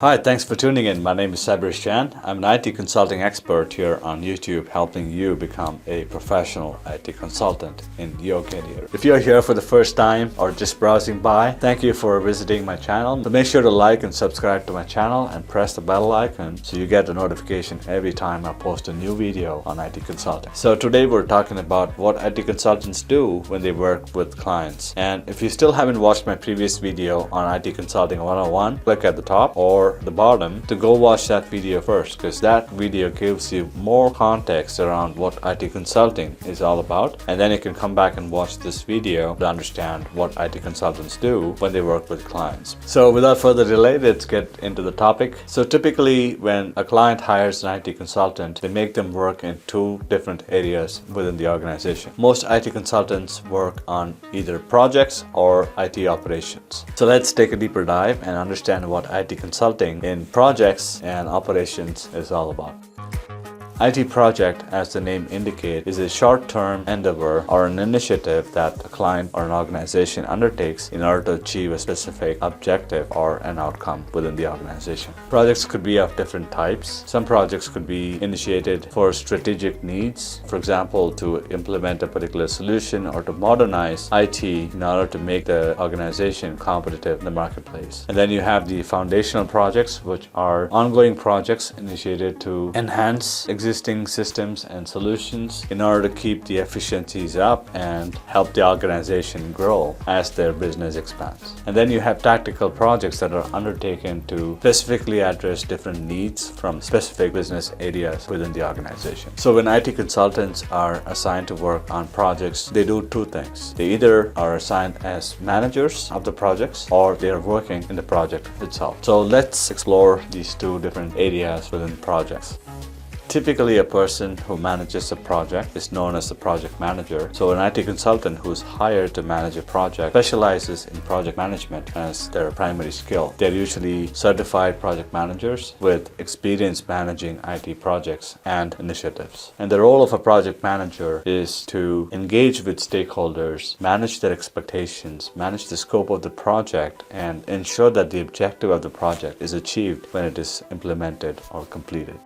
Hi, thanks for tuning in. My name is Sabrish Chand. I'm an IT consulting expert here on YouTube, helping you become a professional IT consultant in your career. If you're here for the first time or just browsing by, thank you for visiting my channel. So make sure to like and subscribe to my channel and press the bell icon so you get a notification every time I post a new video on IT consulting. So today we're talking about what IT consultants do when they work with clients. And if you still haven't watched my previous video on IT Consulting 101, click at the top or the bottom to go watch that video first, because that video gives you more context around what IT consulting is all about, and then you can come back and watch this video to understand what IT consultants do when they work with clients. So without further delay, let's get into the topic. So typically when a client hires an IT consultant, they make them work in two different areas within the organization. Most IT consultants work on either projects or IT operations. So let's take a deeper dive and understand what IT consulting in projects and operations is all about. IT project, as the name indicates, is a short-term endeavor or an initiative that a client or an organization undertakes in order to achieve a specific objective or an outcome within the organization. Projects could be of different types. Some projects could be initiated for strategic needs, for example, to implement a particular solution or to modernize IT in order to make the organization competitive in the marketplace. And then you have the foundational projects, which are ongoing projects initiated to enhance existing systems and solutions in order to keep the efficiencies up and help the organization grow as their business expands. And then you have tactical projects that are undertaken to specifically address different needs from specific business areas within the organization. So when IT consultants are assigned to work on projects, they do two things. They either are assigned as managers of the projects or they are working in the project itself. So let's explore these two different areas within projects. Typically, a person who manages a project is known as the project manager. So an IT consultant who's hired to manage a project specializes in project management as their primary skill. They're usually certified project managers with experience managing IT projects and initiatives. And the role of a project manager is to engage with stakeholders, manage their expectations, manage the scope of the project, and ensure that the objective of the project is achieved when it is implemented or completed.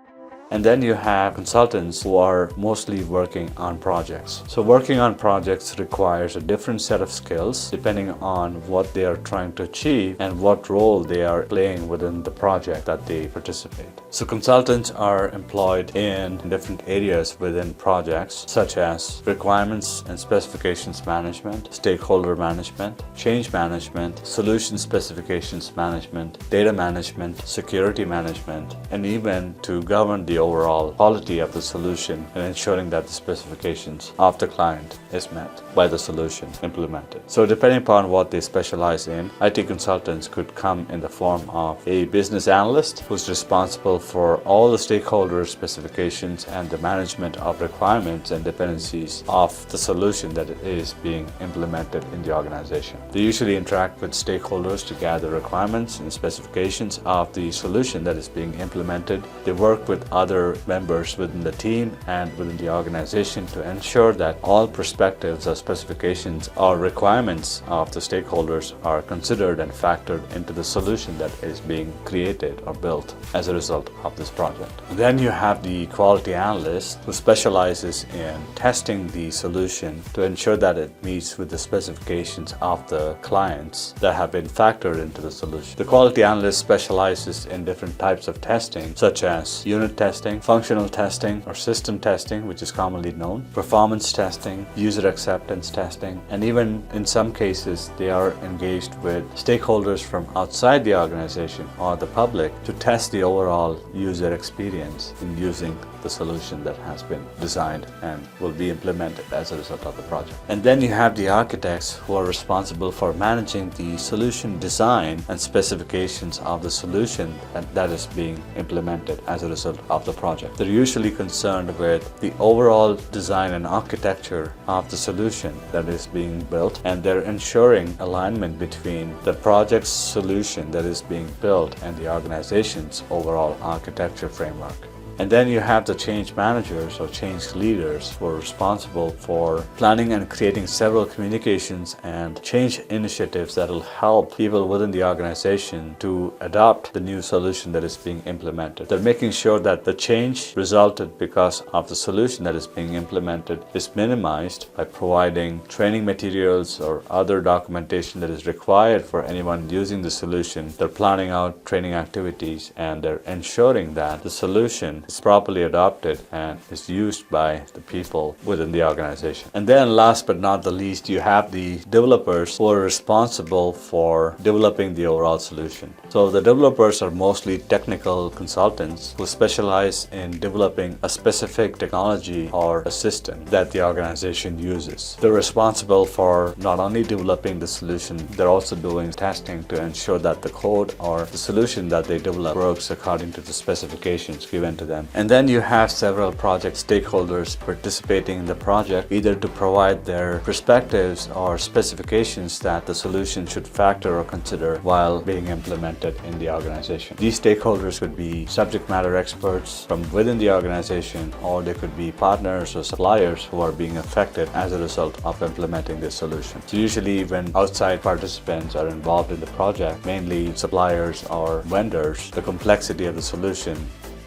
And then you have consultants who are mostly working on projects. So working on projects requires a different set of skills depending on what they are trying to achieve and what role they are playing within the project that they participate. So consultants are employed in different areas within projects, such as requirements and specifications management, stakeholder management, change management, solution specifications management, data management, security management, and even to govern the overall quality of the solution and ensuring that the specifications of the client is met by the solution implemented. So depending upon what they specialize in, IT consultants could come in the form of a business analyst who's responsible for all the stakeholder specifications and the management of requirements and dependencies of the solution that is being implemented in the organization. They usually interact with stakeholders to gather requirements and specifications of the solution that is being implemented. They work with other members within the team and within the organization to ensure that all perspectives or specifications or requirements of the stakeholders are considered and factored into the solution that is being created or built as a result of this project. And then you have the quality analyst who specializes in testing the solution to ensure that it meets with the specifications of the clients that have been factored into the solution. The quality analyst specializes in different types of testing, such as unit testing, functional testing or system testing, which is commonly known, performance testing, user acceptance testing, and even in some cases they are engaged with stakeholders from outside the organization or the public to test the overall user experience in using the solution that has been designed and will be implemented as a result of the project. And then you have the architects who are responsible for managing the solution design and specifications of the solution that is being implemented as a result of the project. They're usually concerned with the overall design and architecture of the solution that is being built, and they're ensuring alignment between the project's solution that is being built and the organization's overall architecture framework. And then you have the change managers or change leaders who are responsible for planning and creating several communications and change initiatives that will help people within the organization to adopt the new solution that is being implemented. They're making sure that the change resulted because of the solution that is being implemented is minimized by providing training materials or other documentation that is required for anyone using the solution. They're planning out training activities and they're ensuring that the solution is properly adopted and is used by the people within the organization. And then last but not the least, you have the developers who are responsible for developing the overall solution. So the developers are mostly technical consultants who specialize in developing a specific technology or a system that the organization uses. They're responsible for not only developing the solution, they're also doing testing to ensure that the code or the solution that they develop works according to the specifications given to them. And then you have several project stakeholders participating in the project, either to provide their perspectives or specifications that the solution should factor or consider while being implemented in the organization. These stakeholders could be subject matter experts from within the organization, or they could be partners or suppliers who are being affected as a result of implementing this solution. So usually when outside participants are involved in the project, mainly suppliers or vendors, the complexity of the solution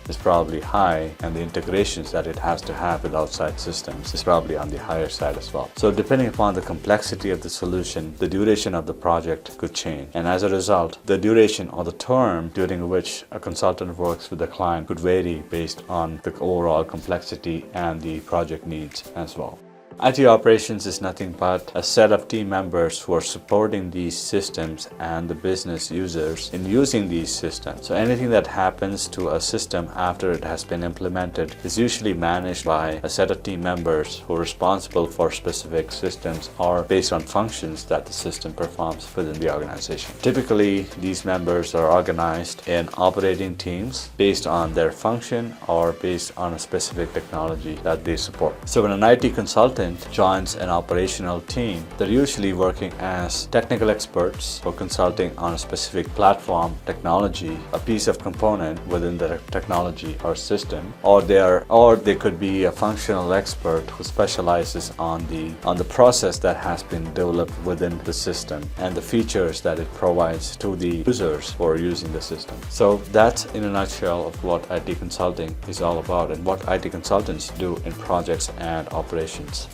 is probably high, and the integrations that it has to have with outside systems is probably on the higher side as well. So depending upon the complexity of the solution, the duration of the project could change. And as a result, the duration or the term during which a consultant works with the client could vary based on the overall complexity and the project needs as well. IT operations is nothing but a set of team members who are supporting these systems and the business users in using these systems. So anything that happens to a system after it has been implemented is usually managed by a set of team members who are responsible for specific systems or based on functions that the system performs within the organization. Typically, these members are organized in operating teams based on their function or based on a specific technology that they support. So when an IT consultant joins an operational team, they're usually working as technical experts or consulting on a specific platform, technology, a piece of component within the technology or system, or they could be a functional expert who specializes on the process that has been developed within the system and the features that it provides to the users who are using the system. So that's in a nutshell of what IT consulting is all about and what IT consultants do in projects and operations.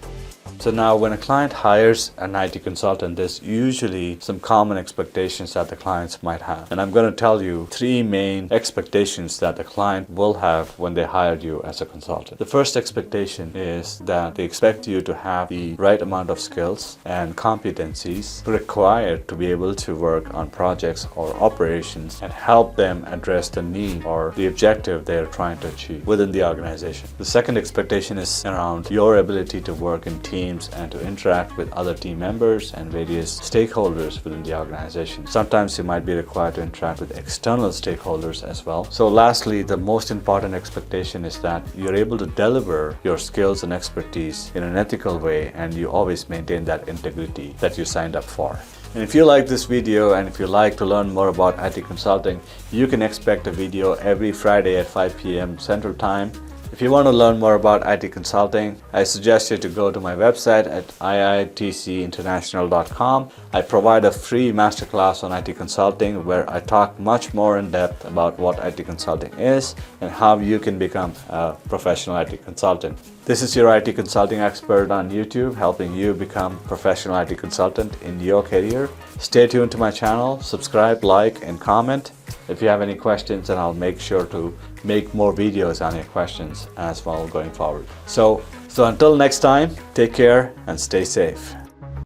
So now when a client hires an IT consultant, there's usually some common expectations that the clients might have. And I'm going to tell you 3 main expectations that the client will have when they hired you as a consultant. The first expectation is that they expect you to have the right amount of skills and competencies required to be able to work on projects or operations and help them address the need or the objective they're trying to achieve within the organization. The second expectation is around your ability to work in teams and to interact with other team members and various stakeholders within the organization. Sometimes you might be required to interact with external stakeholders as well. So lastly, the most important expectation is that you're able to deliver your skills and expertise in an ethical way, and you always maintain that integrity that you signed up for. And if you like this video and if you like to learn more about IT consulting, you can expect a video every Friday at 5 p.m. Central Time. If you want to learn more about IT consulting, I suggest you to go to my website at iitcinternational.com. I provide a free masterclass on IT consulting where I talk much more in depth about what IT consulting is and how you can become a professional IT consultant. This is your IT consulting expert on YouTube, helping you become a professional IT consultant in your career. Stay tuned to my channel, subscribe, like, and comment. If you have any questions, then I'll make sure to make more videos on your questions as well going forward. So until next time, take care and stay safe.